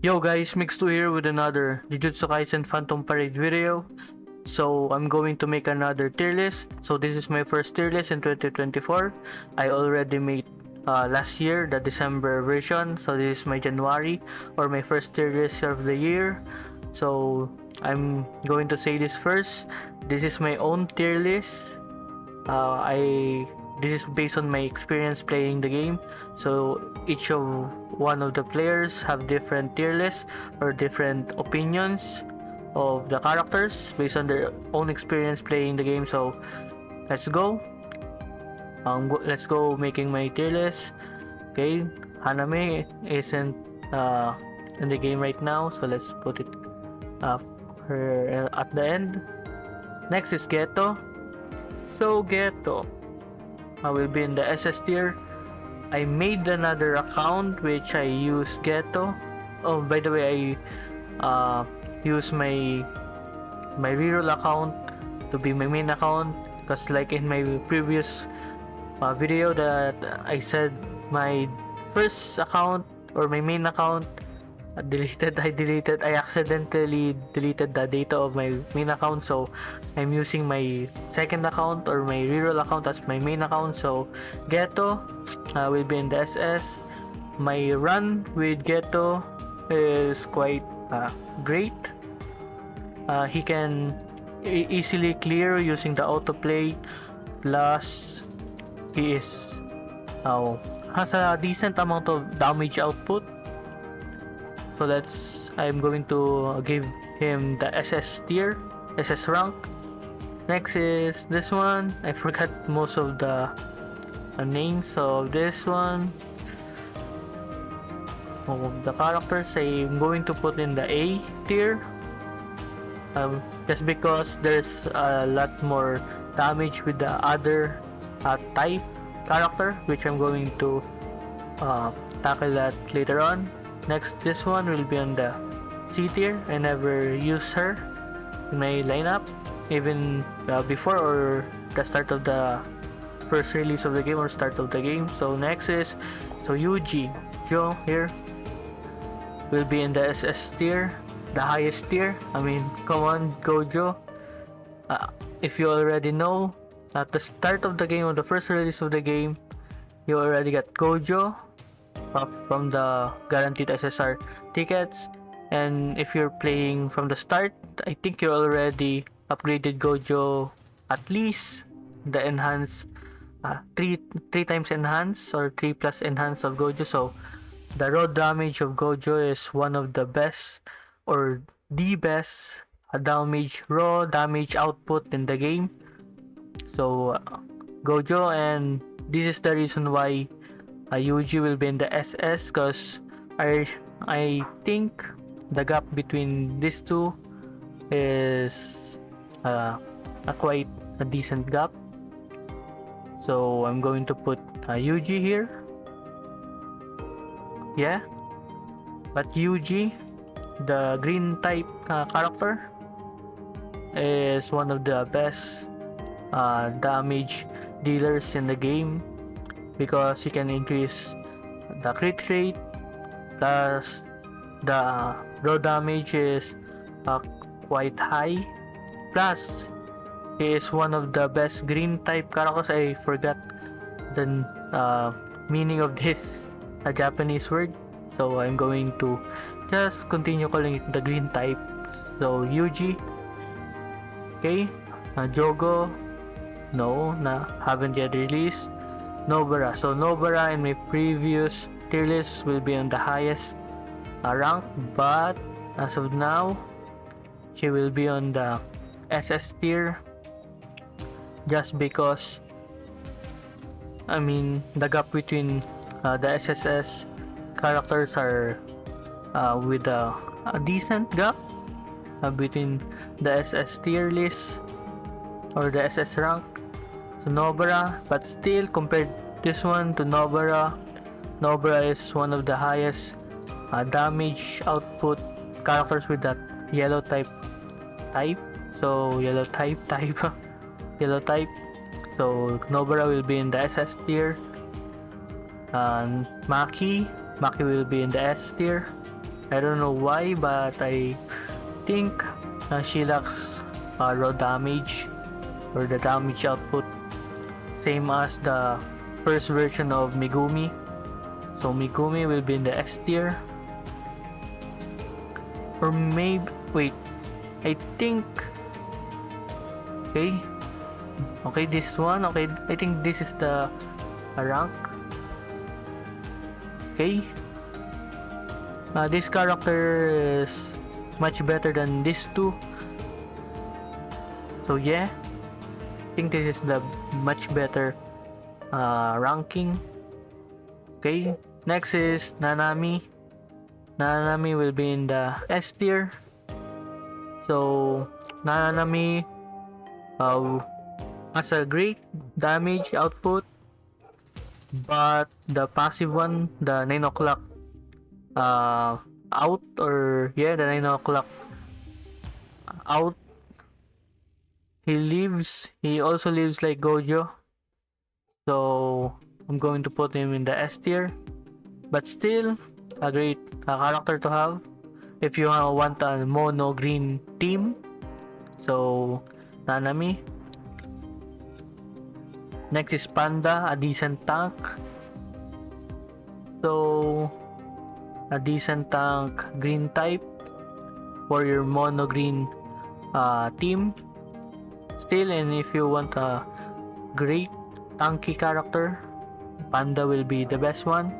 Yo guys, Migztwo here with another Jujutsu Kaisen Phantom Parade video. So I'm going to make another tier list. So this is my first tier list in 2024. I already made last year the December version. So this is my January or my first tier list of the year. So I'm going to say this first. This is my own tier list. This is based on my experience playing the game. So each of one of the players have different tier lists or different opinions of the characters based on their own experience playing the game. So let's go. Let's go making my tier list. Okay, Haname isn't in the game right now, so let's put it her at the end. Next is Geto. So Geto will be in the SS tier. I made another account which I use Geto. Oh, by the way, I use my reroll account to be my main account, because like in my previous video that I said, my first account or my main account I accidentally deleted the data of my main account, so I'm using my second account or my reroll account as my main account. So Geto will be in the SS. My run with Geto is quite great. He can easily clear using the autoplay, plus he has a decent amount of damage output. So I'm going to give him the SS tier, SS rank. Next is this one. I forgot most of the names of this one. Of the characters, I'm going to put in the A tier. Just because there's a lot more damage with the other type character, which I'm going to tackle that later on. Next, this one will be on the C tier. I never use her in my lineup, even before or the start of the first release of the game or start of the game. So next is Yuji Joe here will be in the SS tier, the highest tier. I mean, come on, Gojo. If you already know, at the start of the game or the first release of the game, you already got Gojo from the guaranteed SSR tickets, and if you're playing from the start, I think you already upgraded Gojo at least the enhanced three times enhanced or 3 plus enhanced of Gojo. So the raw damage of Gojo is one of the best or the best raw damage output in the game. So Gojo, and this is the reason why Yuji will be in the SS, because I think the gap between these two is quite a decent gap. So I'm going to put Yuji here. Yeah, but Yuji, the green type character, is one of the best damage dealers in the game, because he can increase the crit rate, plus the raw damage is quite high, plus he is one of the best green type characters. I forgot the meaning of this Japanese word, so I'm going to just continue calling it the green type. So Yuji. Okay, Jogo, no, haven't yet released. Nobara. So Nobara in my previous tier list will be on the highest rank, but as of now, she will be on the SS tier, just because I mean the gap between the SSS characters are with a decent gap between the SS tier list or the SS rank. So Nobara, but still compared this one to Nobara is one of the highest damage output characters with that yellow type. So yellow type yellow type. So Nobara will be in the SS tier, and Maki will be in the S tier, I don't know why, but I think she lacks raw damage or the damage output, same as the first version of Megumi. So Megumi will be in the S tier. Or maybe, wait, I think, okay, this one, okay, I think this is the rank. Okay, this character is much better than these two, so yeah, I think this is the much better ranking. Okay, next is Nanami. Nanami will be in the S tier. So Nanami has a great damage output, but the passive one, the 9 o'clock out, or yeah, the 9 o'clock out, he also lives like Gojo, so I'm going to put him in the S tier, but still a great character to have if you want a mono green team. So Nanami. Next is Panda, a decent tank. So a decent tank green type for your mono green team still. And if you want a great tanky character, Panda will be the best one.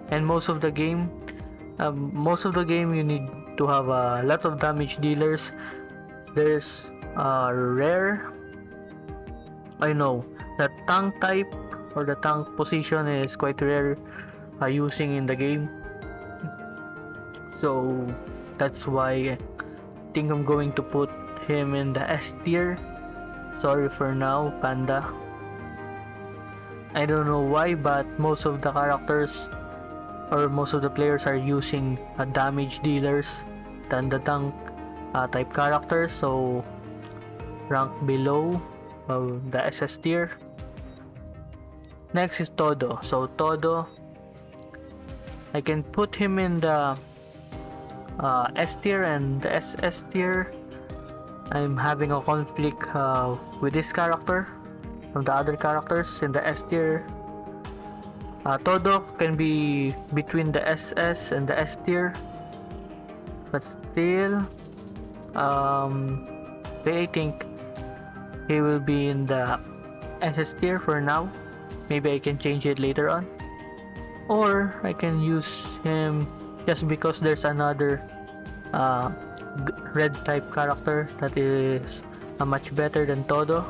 And most of the game you need to have a lot of damage dealers. There's rare, I know the tank type or the tank position is quite rare using in the game, so that's why I think I'm going to put him in the S tier. Sorry for now, Panda. I don't know why, but most of the characters or most of the players are using damage dealers than the tank type characters, so rank below the SS tier. Next is Todo. So Todo, I can put him in the S tier and the SS tier. I'm having a conflict with this character from the other characters in the S tier. Todo can be between the SS and the S tier, but still, I think he will be in the SS tier for now. Maybe I can change it later on, or I can use him just because there's another red type character that is much better than Todo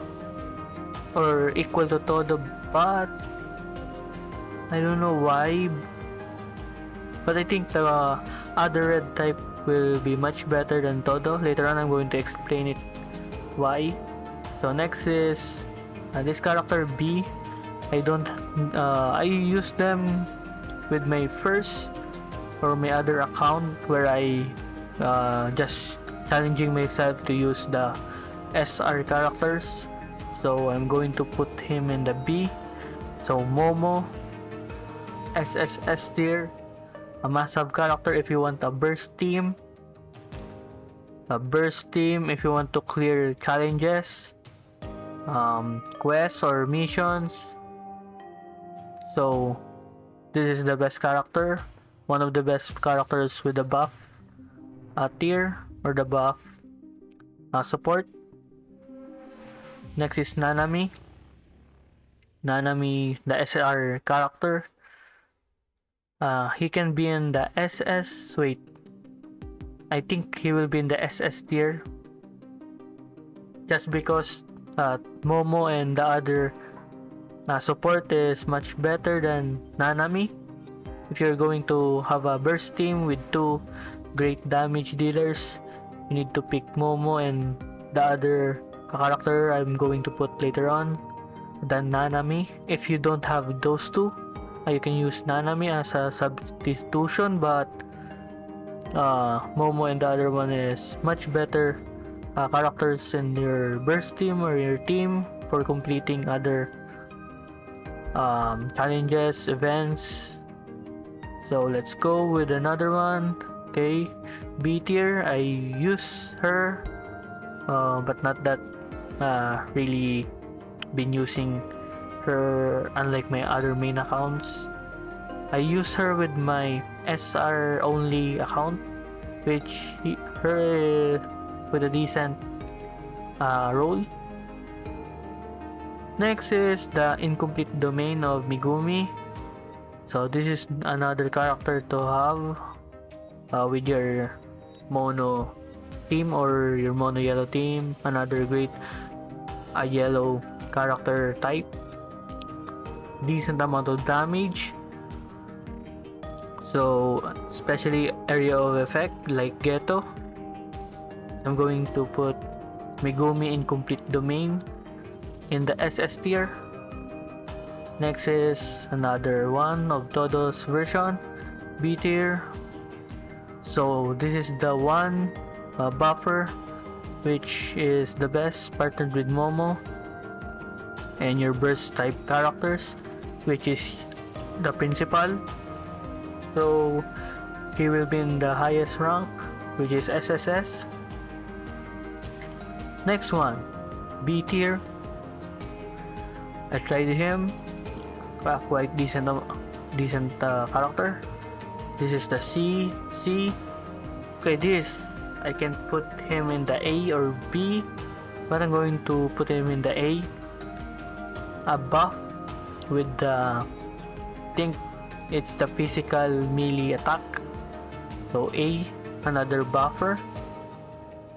or equal to Todo, but I don't know why. But I think the other red type will be much better than Todo. Later on I'm going to explain it why. So next is this character B. I use them with my first or my other account where I just challenging myself to use the SR characters. So I'm going to put him in the B. So Momo, SSS tier, a must-have character if you want a burst team. A burst team if you want to clear challenges, quests or missions. So this is the best character, one of the best characters with the buff tier or the buff support. Next is Nanami. Nanami, the SR character. He can be in the SS. Wait, I think he will be in the SS tier just because Momo and the other support is much better than Nanami. If you're going to have a burst team with two great damage dealers, you need to pick Momo and the other character I'm going to put later on than Nanami. If you don't have those two, you can use Nanami as a substitution, but Momo and the other one is much better characters in your burst team or your team for completing other challenges, events. So let's go with another one. Okay, B tier. I use her, but not that really been using her unlike my other main accounts. I use her with my SR only account, which her with a decent role. Next is the incomplete domain of Megumi. So this is another character to have with your mono team or your mono yellow team. Another great yellow character type. Decent amount of damage. So especially area of effect like Ghetto. I'm going to put Megumi incomplete domain in the SS tier. Next is another one of Todo's version, B tier. So this is the one buffer which is the best, partnered with Momo and your burst type characters, which is the principal. So he will be in the highest rank, which is SSS. Next one, B tier. I tried him, quite decent character. This is the C. Okay, this I can put him in the A or B, but I'm going to put him in the A. A buff with the, I think it's the physical melee attack. So A, another buffer.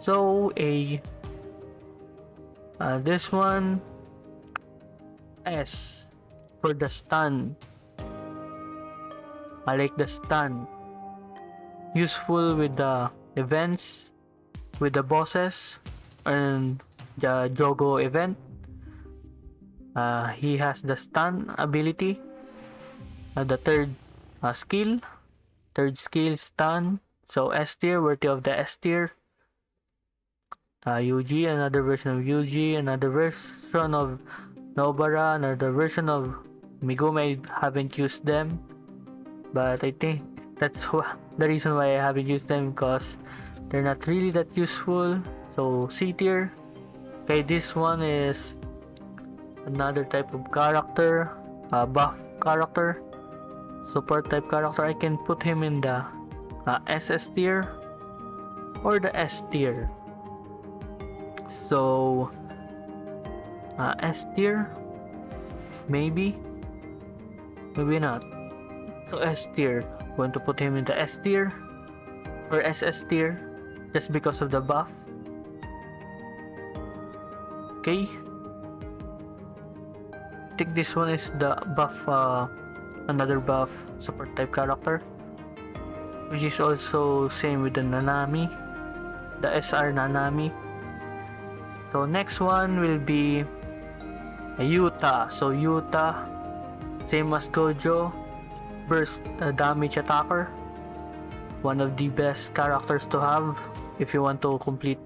So A. This one, S for the stun. I like the stun. Useful with the events, with the bosses, and the Jogo event. He has the stun ability. The third skill, stun. So S tier, worthy of the S tier. Yuji, another version of Yuji, another version of Nobara, another version of Megumi. I haven't used them, but I think that's the reason why I haven't used them, because they're not really that useful. So C tier. Okay, this one is another type of character, buff character, support type character. I can put him in the SS tier or the S tier. So S tier, maybe not. So S tier, going to put him in the S tier or SS tier just because of the buff. Okay, I think this one is the buff, another buff support type character, which is also same with the Nanami, the SR Nanami. So next one will be Yuta. So Yuta, same as Gojo, burst damage attacker. One of the best characters to have if you want to complete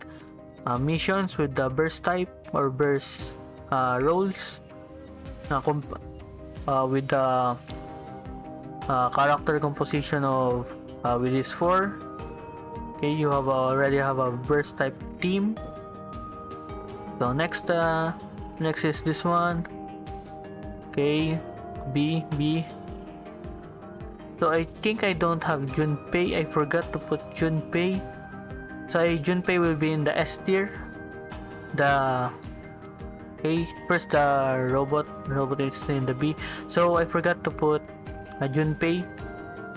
missions with the burst type or burst roles. With the character composition of with these four. Okay, you already have a burst type team. So next is this one. Okay, B. So I think I don't have Junpei. I forgot to put Junpei. So Junpei will be in the S tier. First the robot is in the B. So I forgot to put Junpei,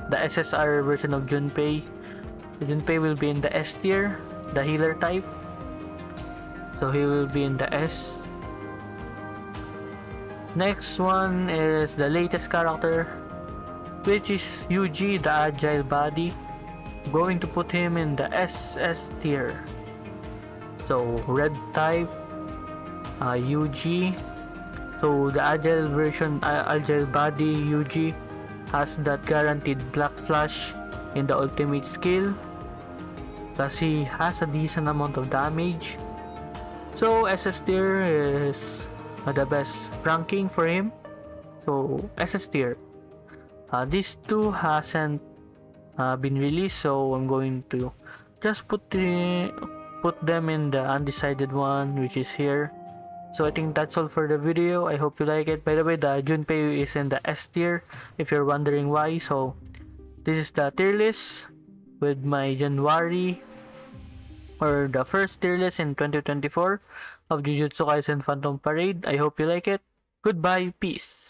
the SSR version of Junpei. So Junpei will be in the S tier, the healer type. So he will be in the S. Next one is the latest character, which is Yuji, the agile body. I'm going to put him in the SS tier. So red type, Yuji. So the agile version, agile body Yuji has that guaranteed black flash in the ultimate skill. Plus he has a decent amount of damage. So SS tier is the best ranking for him. So SS tier. These two hasn't been released, so I'm going to just put them in the undecided one, which is here. So I think that's all for the video. I hope you like it. By the way, the Junpei is in the S tier, if you're wondering why. So this is the tier list with my January, or the first tier list in 2024 of Jujutsu Kaisen Phantom Parade. I hope you like it. Goodbye, peace.